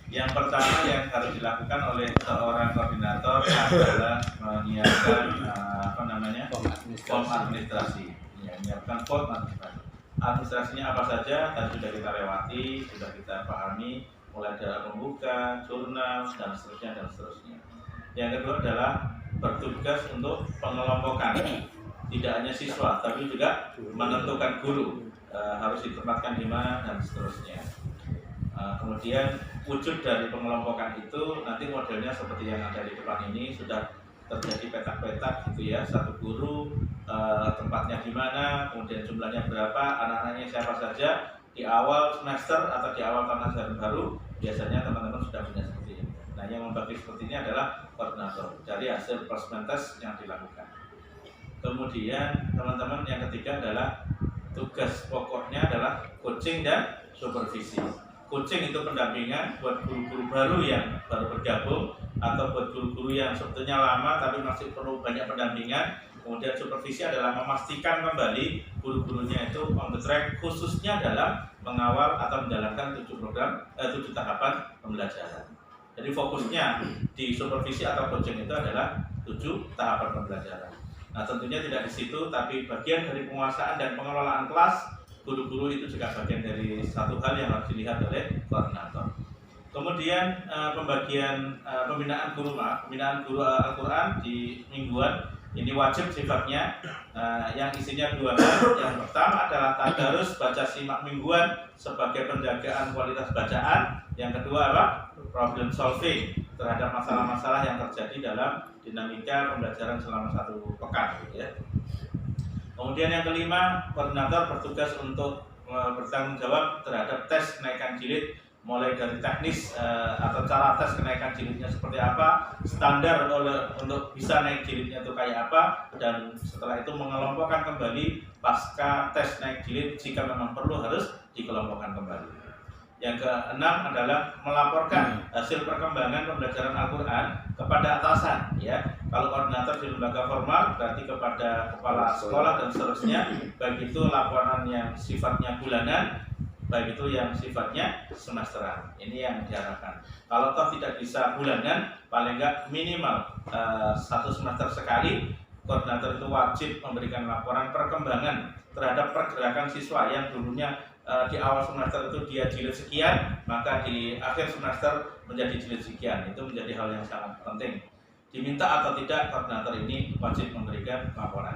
Yang pertama yang harus dilakukan oleh seorang koordinator adalah menyiapkan form administrasi. Ya, menyiapkan form administrasi. Administrasinya apa saja tadi sudah kita lewati, sudah kita pahami, mulai dari pembuka, jurnal, dan seterusnya. Yang kedua adalah bertugas untuk pengelompokan, tidak hanya siswa, tapi juga menentukan guru harus ditempatkan di mana dan seterusnya. Kemudian wujud dari pengelompokan itu nanti modelnya seperti yang ada di depan ini, sudah terjadi petak-petak gitu ya, satu guru tempatnya di mana, kemudian jumlahnya berapa, anak-anaknya siapa saja. Di awal semester atau di awal tahun ajaran baru biasanya teman-teman sudah punya seperti ini. Nah, yang membagi seperti ini adalah koordinator dari hasil placement test yang dilakukan. Kemudian teman-teman yang ketiga adalah tugas pokoknya adalah coaching dan supervisi. Coaching itu pendampingan buat guru-guru baru yang baru bergabung atau buat guru-guru yang sebetulnya lama tapi masih perlu banyak pendampingan. Kemudian supervisi adalah memastikan kembali guru-gurunya itu on the track, khususnya dalam mengawal atau menjalankan 7 tahapan pembelajaran. Jadi fokusnya di supervisi atau coaching itu adalah 7 tahapan pembelajaran. Nah, tentunya tidak di situ, tapi bagian dari penguasaan dan pengelolaan kelas, guru-guru itu juga bagian dari satu hal yang harus dilihat oleh koordinator. Kemudian pembagian pembinaan guru Al-Quran di mingguan ini wajib sifatnya, yang isinya 2 hal. Yang pertama adalah tadarus baca simak mingguan sebagai penjagaan kualitas bacaan. Yang kedua apa? Problem solving terhadap masalah-masalah yang terjadi dalam dinamika pembelajaran selama 1 pekan. Ya. Kemudian yang kelima, koordinator bertugas untuk bertanggung jawab terhadap tes kenaikan jilid, mulai dari teknis atau cara tes kenaikan jilidnya seperti apa, standar untuk bisa naik jilidnya itu kayak apa, dan setelah itu mengelompokkan kembali pasca tes naik jilid jika memang perlu harus dikelompokkan kembali. Yang keenam adalah melaporkan hasil perkembangan pembelajaran Al-Quran kepada atasan. Ya, kalau koordinator di lembaga formal berarti kepada kepala sekolah dan seterusnya. Baik itu laporan yang sifatnya bulanan, baik itu yang sifatnya semesteran. Ini yang diharapkan. Kalau toh tidak bisa bulanan, paling enggak minimal 1 semester sekali, koordinator itu wajib memberikan laporan perkembangan terhadap pergerakan siswa yang dulunya di awal semester itu dia jilid sekian, maka di akhir semester menjadi jilid sekian. Itu menjadi hal yang sangat penting. Diminta atau tidak, koordinator ini wajib memberikan laporan.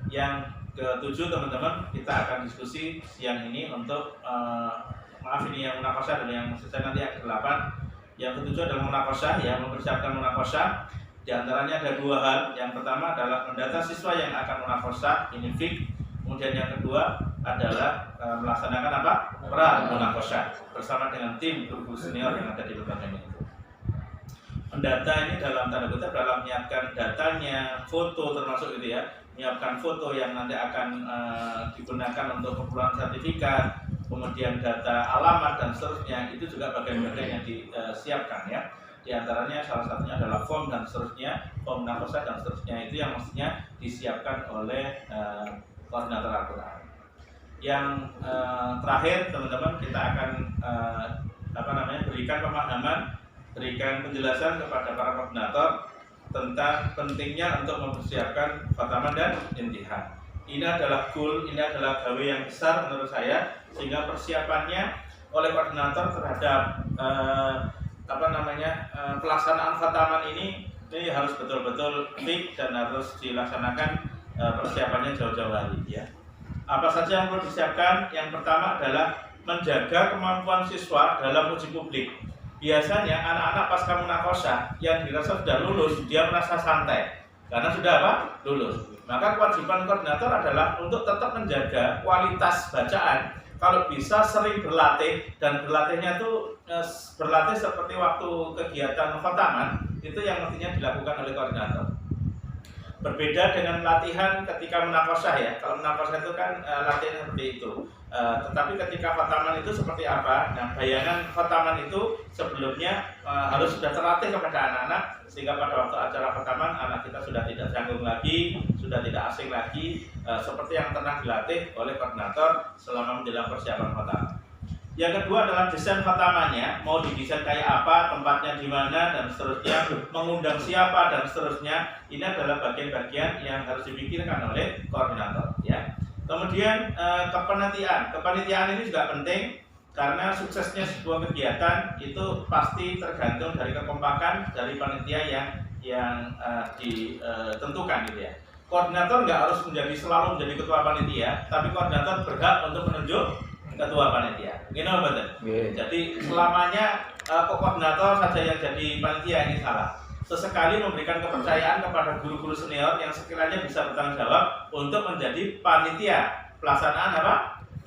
Yang ketujuh, teman-teman, kita akan diskusi siang ini untuk maaf ini yang munakasyah dan yang selesai nanti yang ke-8. Yang ketujuh adalah munakasyah, ya, mempersiapkan munakasyah. Di antaranya ada 2 hal. Yang pertama adalah mendata siswa yang akan munakasyah, ini fix. Kemudian yang kedua adalah melaksanakan apa? Pra-munakasyah bersama dengan tim guru senior yang ada di lembaga ini. Mendata ini dalam tanda kutip dalam menyiapkan datanya, foto termasuk itu ya, menyiapkan foto yang nanti akan digunakan untuk pengumpulan sertifikat, kemudian data alamat dan seterusnya, itu juga bagian-bagian yang disiapkan ya. Di antaranya salah satunya adalah form dan seterusnya, form munakasyah dan seterusnya, itu yang mestinya disiapkan oleh koordinator Al-Quran. Yang terakhir, teman-teman, kita akan berikan pemahaman, berikan penjelasan kepada para koordinator tentang pentingnya untuk mempersiapkan khataman dan imtihan. Ini adalah goal, ini adalah gawe yang besar menurut saya, sehingga persiapannya oleh koordinator terhadap pelaksanaan khataman ini harus betul-betul fix dan harus dilaksanakan persiapannya jauh-jauh hari ya. Apa saja yang perlu disiapkan? Yang pertama adalah menjaga kemampuan siswa dalam uji publik. Biasanya anak-anak pasca munakasyah yang dirasa sudah lulus, dia merasa santai karena sudah apa? Lulus. Maka kewajiban koordinator adalah untuk tetap menjaga kualitas bacaan. Kalau bisa sering berlatih, dan berlatihnya itu berlatih seperti waktu kegiatan khataman, itu yang mestinya dilakukan oleh koordinator. Berbeda dengan latihan ketika munakasyah ya. Kalau munakasyah itu kan latihan seperti itu. Tetapi ketika khataman itu seperti apa? Nah, bayangan khataman itu sebelumnya harus sudah terlatih kepada anak-anak, sehingga pada waktu acara khataman anak kita sudah tidak canggung lagi, sudah tidak asing lagi, seperti yang pernah dilatih oleh koordinator selama menjelang persiapan khataman. Yang kedua adalah desain khotamahnya, mau didesain kayak apa, tempatnya di mana dan seterusnya, mengundang siapa dan seterusnya. Ini adalah bagian-bagian yang harus dipikirkan oleh koordinator, ya. Kemudian kepanitiaan ini juga penting karena suksesnya sebuah kegiatan itu pasti tergantung dari kekompakan dari panitia yang ditentukan, gitu ya. Koordinator nggak harus selalu menjadi ketua panitia, tapi koordinator berhak untuk menunjuk ketua panitia. Gini betul. Jadi selamanya koordinator saja yang jadi panitia ini salah. Sesekali memberikan kepercayaan kepada guru-guru senior yang sekiranya bisa bertanggung jawab untuk menjadi panitia pelaksanaan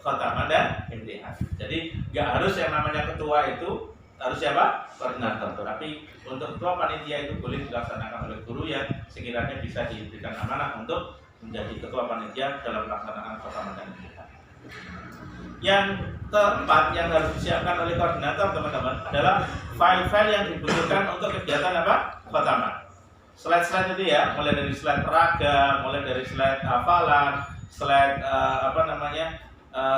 khotamah dan imtihan. Jadi nggak harus yang namanya ketua itu harus siapa? Koordinator. Tapi untuk ketua panitia itu boleh dilaksanakan oleh guru yang sekiranya bisa diberikan amanah untuk menjadi ketua panitia dalam pelaksanaan khotamah dan imtihan. Yang keempat yang harus disiapkan oleh koordinator, teman-teman, adalah file-file yang dibutuhkan untuk kegiatan khotamah. Slide-slide itu ya, mulai dari slide peraga, mulai dari slide hafalan, slide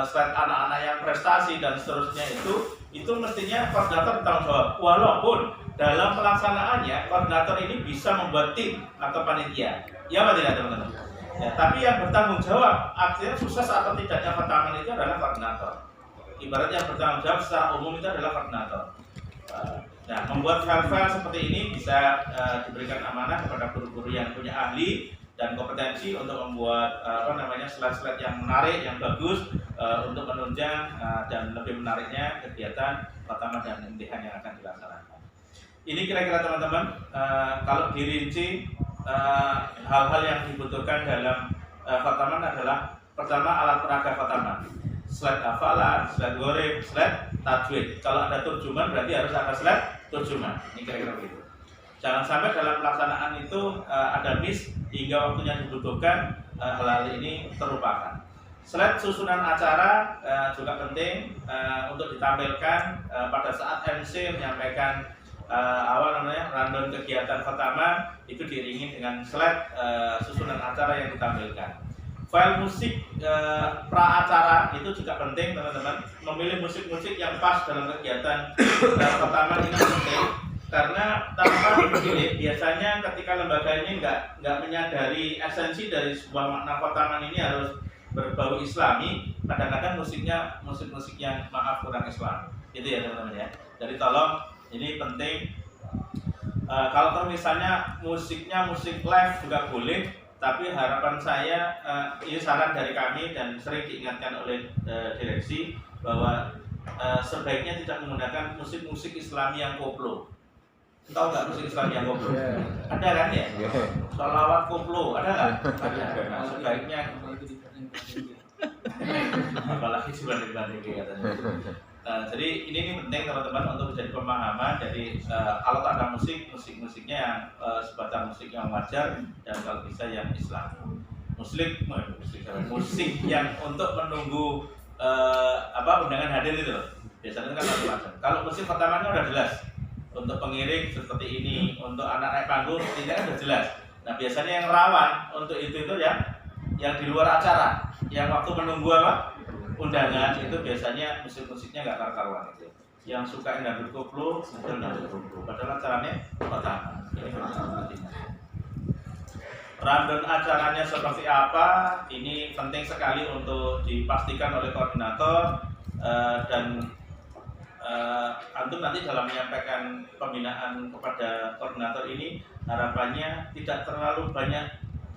slide anak-anak yang prestasi dan seterusnya itu mestinya koordinator bertanggung jawab. Walaupun dalam pelaksanaannya koordinator ini bisa membuat tim atau panitia. Ya apa tidak, teman-teman? Ya, tapi yang bertanggung jawab akhirnya sukses atau tidaknya khotamah itu adalah koordinator. Ibarat yang bertanggung jawab secara umum itu adalah koordinator. Nah, membuat file-file seperti ini bisa diberikan amanah kepada guru-guru yang punya ahli dan kompetensi untuk membuat slide-slide yang menarik, yang bagus untuk menunjang dan lebih menariknya kegiatan khotamah dan imtihan yang akan dilaksanakan. Ini kira-kira, teman-teman, kalau dirinci hal-hal yang dibutuhkan dalam khotamah adalah pertama alat peraga khotamah, slide hafalan, slide gharib, slide tajwid. Kalau ada terjemahan berarti harus ada slide terjemahan. Ini kira-kira begitu. Jangan sampai dalam pelaksanaan itu ada miss hingga waktunya dibutuhkan hal-hal ini terlupakan. Slide susunan acara juga penting untuk ditampilkan pada saat MC menyampaikan rundown kegiatan khotamah, itu diiringi dengan slide susunan acara yang ditampilkan. File musik pra acara itu juga penting, teman-teman. Memilih musik-musik yang pas dalam kegiatan khotamah ini penting, karena tanpa dipilih biasanya ketika lembaga ini nggak menyadari esensi dari sebuah makna khotamah ini harus berbau Islami, kadang-kadang musiknya musik-musik yang kurang Islam. Itu ya, teman-teman ya. Jadi tolong, ini penting. Kalau misalnya musiknya musik live juga boleh, tapi harapan saya, ini saran dari kami dan sering diingatkan oleh direksi bahwa sebaiknya tidak menggunakan musik-musik Islami yang koplo. Tahu nggak musik Islami yang koplo? Ada kan ya? Sholawat koplo, ada nggak? Ada. Nah, sebaiknya apalagi dibanding katanya. Jadi ini penting, teman-teman, untuk menjadi pemahaman. Jadi kalau ada musiknya yang sebatas musik yang wajar, dan kalau bisa yang Islam. Musik yang untuk menunggu undangan hadir itu biasanya kan ada macam. Kalau musik khotamahnya udah jelas, untuk pengiring seperti ini, untuk anak naik panggung tidak ada jelas. Nah, biasanya yang rawan untuk itu ya yang di luar acara, yang waktu menunggu undangan itu biasanya musik-musiknya nggak karuan itu. Yang suka dangdut koplo, dangdut koplo. Padahal acaranya khotamah. Rundown acaranya seperti apa? Ini penting sekali untuk dipastikan oleh koordinator dan antum nanti dalam menyampaikan pembinaan kepada koordinator ini harapannya tidak terlalu banyak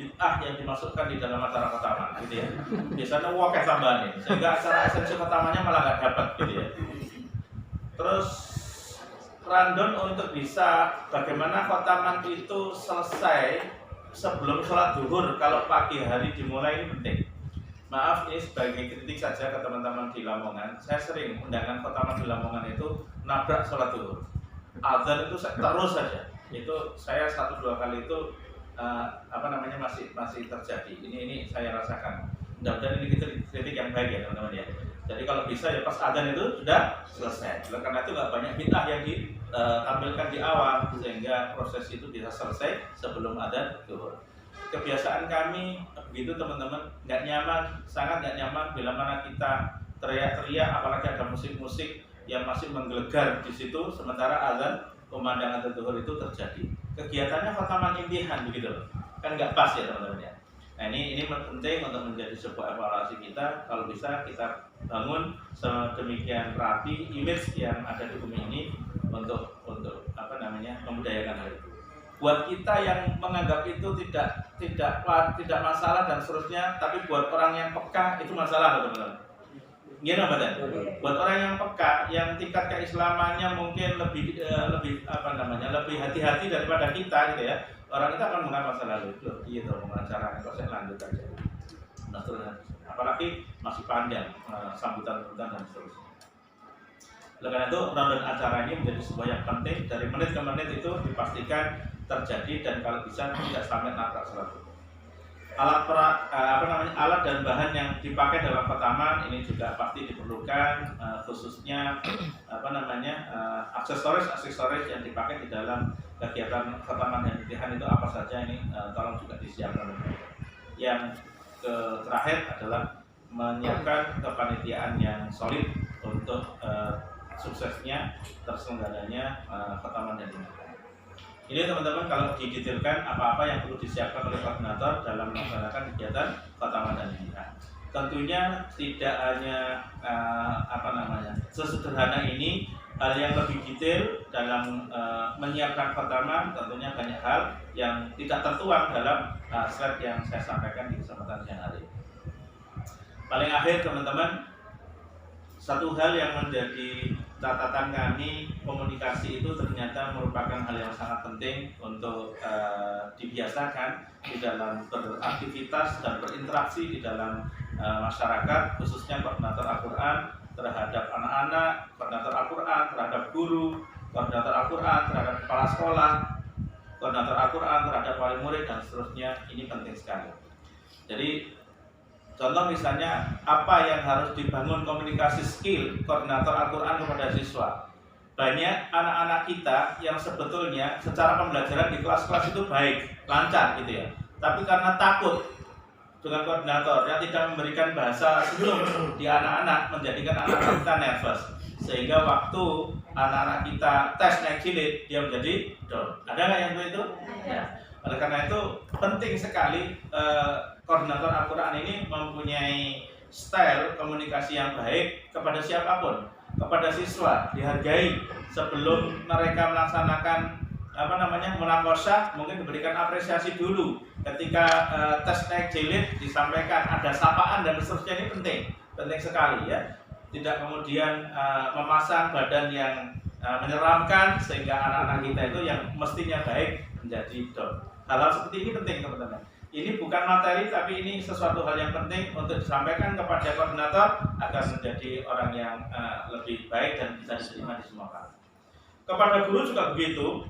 bid'ah yang dimasukkan di dalam acara khotamah, gitu ya. Biasanya wakil tambahan ini, sehingga acara esensi khotamahnya malah nggak dapat, gitu ya. Terus rundown untuk bisa bagaimana khotamah itu selesai sebelum sholat zuhur kalau pagi hari dimulai, ini penting. Maaf, ini sebagai kritik saja ke teman-teman di Lamongan. Saya sering undangan khotamah di Lamongan itu nabrak sholat zuhur. Azan itu terus saja. Itu saya 1-2 kali itu masih terjadi. Ini saya rasakan. Mudah-mudahan ini kritik yang baik ya, teman-teman ya. Jadi kalau bisa ya pas adzan itu sudah selesai. Karena itu nggak banyak bid'ah yang ditampilkan di awal, sehingga proses itu bisa selesai sebelum adzan zuhur. Kebiasaan kami begitu, teman-teman, nggak nyaman, sangat nggak nyaman bila mana kita teriak-teriak, apalagi ada musik-musik yang masih menggelegar di situ, sementara azan kumandang azan zuhur itu terjadi. Kegiatannya khataman imtihan begitu loh. Kan nggak pas ya teman-teman ya. Nah ini penting untuk menjadi sebuah evaluasi kita. Kalau bisa kita bangun sedemikian rapi image yang ada di bumi ini untuk membudayakan hal itu. Buat kita yang menganggap itu tidak masalah dan seterusnya, tapi buat orang yang peka itu masalah teman-teman. Gimana Pak? Buat orang yang peka, yang tingkat keislamannya mungkin lebih hati-hati daripada kita gitu ya. Orang itu akan menganggap masalah itu, gitu, mengacara kok saya lanjut aja. Nah, apalagi masih panjang sambutan-sambutan dan seterusnya. Oleh karena itu, rundown acara ini menjadi sebuah yang penting. Dari menit ke menit itu dipastikan terjadi dan kalau bisa tidak sampai nabrak seratus. Alat dan bahan yang dipakai dalam khataman ini juga pasti diperlukan, khususnya aksesoris yang dipakai di dalam kegiatan khataman dan imtihan itu apa saja ini tolong juga disiapkan. Yang terakhir adalah menyiapkan kepanitiaan yang solid untuk suksesnya terselenggaranya khataman dan imtihan. Ini teman-teman kalau didetailkan apa-apa yang perlu disiapkan oleh koordinator dalam melaksanakan kegiatan khataman dan imtihan. Tentunya tidak hanya sesederhana ini, hal yang lebih detail dalam menyiapkan khataman tentunya banyak hal yang tidak tertuang dalam slide yang saya sampaikan di kesempatan siang hari. Paling akhir teman-teman, satu hal yang menjadi catatan kami, komunikasi itu ternyata merupakan hal yang sangat penting untuk dibiasakan di dalam beraktivitas dan berinteraksi di dalam masyarakat, khususnya koordinator Al-Quran terhadap anak-anak, koordinator Al-Quran terhadap guru, koordinator Al-Quran terhadap kepala sekolah, koordinator Al-Quran terhadap wali murid dan seterusnya. Ini penting sekali. Jadi contoh misalnya apa yang harus dibangun komunikasi skill koordinator Al-Quran kepada siswa. Banyak anak-anak kita yang sebetulnya secara pembelajaran di kelas-kelas itu baik, lancar gitu ya. Tapi karena takut dengan koordinator yang tidak memberikan bahasa senyum di anak-anak, menjadikan anak-anak kita nervous. Sehingga waktu anak-anak kita tes naik jilid, dia menjadi down. Ada nggak yang begitu? Ya. Oleh karena itu penting sekali koordinator Al-Quran ini mempunyai style komunikasi yang baik kepada siapapun, kepada siswa, dihargai sebelum mereka melaksanakan munakosah, mungkin diberikan apresiasi dulu. Ketika tes naik jilid disampaikan ada sapaan dan seterusnya, ini penting sekali ya. Tidak kemudian memasang badan yang menyeramkan sehingga anak-anak kita itu yang mestinya baik menjadi down. Hal-hal seperti ini penting teman-teman. Ini bukan materi, tapi ini sesuatu hal yang penting untuk disampaikan kepada koordinator agar menjadi orang yang lebih baik dan bisa diterima di semua hal. Kepada guru juga begitu.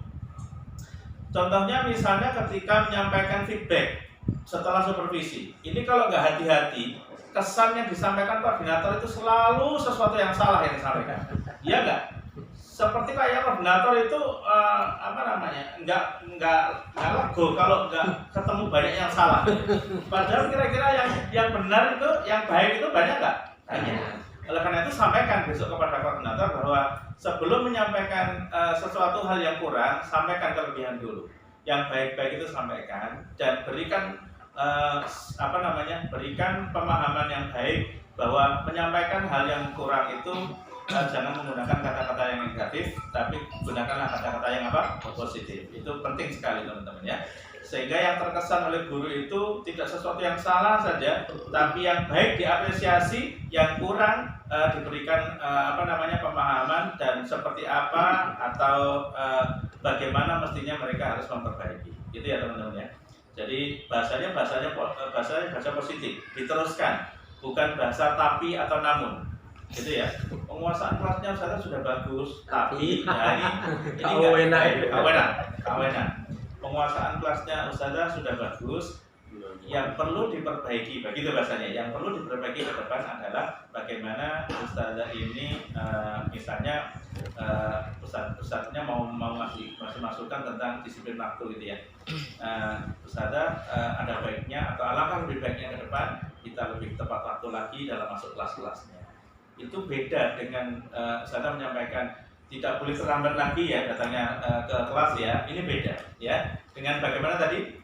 Contohnya misalnya ketika menyampaikan feedback setelah supervisi. Ini kalau nggak hati-hati, kesan yang disampaikan koordinator itu selalu sesuatu yang salah yang disampaikan. Iya nggak? Seperti kayak koordinator itu nggak lego kalau nggak ketemu banyak yang salah. Padahal kira-kira yang benar itu, yang baik itu banyak nggak? Banyak. Oleh karena itu sampaikan besok kepada koordinator bahwa sebelum menyampaikan sesuatu hal yang kurang, sampaikan kelebihan dulu. Yang baik-baik itu sampaikan dan berikan berikan pemahaman yang baik bahwa menyampaikan hal yang kurang itu jangan menggunakan kata-kata yang negatif, tapi gunakanlah kata-kata yang positif. Itu penting sekali teman-teman ya. Sehingga yang terkesan oleh guru itu tidak sesuatu yang salah saja, tapi yang baik diapresiasi, yang kurang diberikan pemahaman dan seperti apa atau bagaimana mestinya mereka harus memperbaiki. Gitu ya teman-teman ya. Jadi bahasanya bahasa positif, diteruskan, bukan bahasa tapi atau namun. Gitu ya. Penguasaan kelasnya saya sudah bagus, tapi ya ini kawenan. Penguasaan kelasnya Ustazah sudah bagus, yang perlu diperbaiki, begitu bahasanya. Yang perlu diperbaiki ke depan adalah bagaimana Ustazah ini misalnya Ustazahnya mau masih masukan tentang disiplin waktu gitu ya. Ustazah ada baiknya atau alangkah lebih baiknya ke depan kita lebih tepat waktu lagi dalam masuk kelas-kelasnya. itu beda dengan saya menyampaikan tidak boleh terlambat lagi ya datangnya ke kelas ya, ini beda ya dengan bagaimana tadi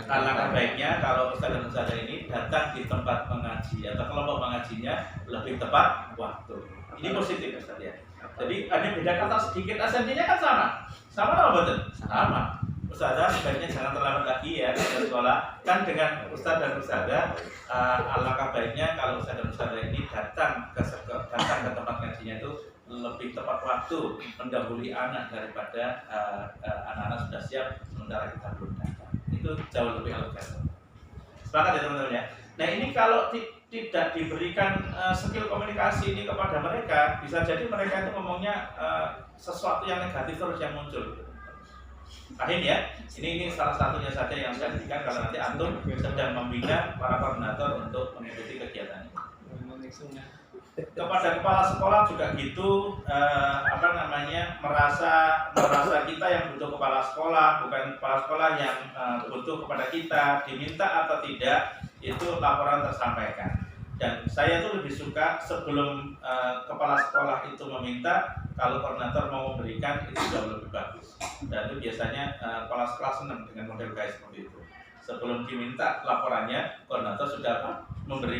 alangkah baiknya kalau ustaz dan ustazah ini datang di tempat mengaji atau kelompok mengajinya lebih tepat waktu. Ini positif Ustaz ya. Jadi ada beda kata sedikit, esensinya kan sama atau betul? Sama. Ustazah sebaiknya jangan terlambat lagi ya ke sekolah. Kan dengan ustaz dan ustazah alangkah baiknya kalau ustaz dan ustazah ini datang ke tempat ngajinya itu lebih tepat waktu, mendahului anak daripada anak-anak sudah siap sementara kita belum datang. Itu jauh lebih elegan. Sepakat ya teman-teman ya. Nah ini kalau tidak diberikan skill komunikasi ini kepada mereka, bisa jadi mereka itu ngomongnya sesuatu yang negatif terus yang muncul. Paham ya? Ini salah satunya saja yang saya berikan kalau nanti antum sedang membina para koordinator untuk mengikuti kegiatan ini. Kepada kepala sekolah juga gitu, merasa kita yang butuh kepala sekolah, bukan kepala sekolah yang butuh kepada kita, diminta atau tidak itu laporan tersampaikan. Dan saya tuh lebih suka sebelum kepala sekolah itu meminta, kalau koordinator mau memberikan itu jauh lebih bagus. Dan itu biasanya kepala sekolah senang dengan model kayak seperti itu. Sebelum diminta laporannya, koordinator sudah memberi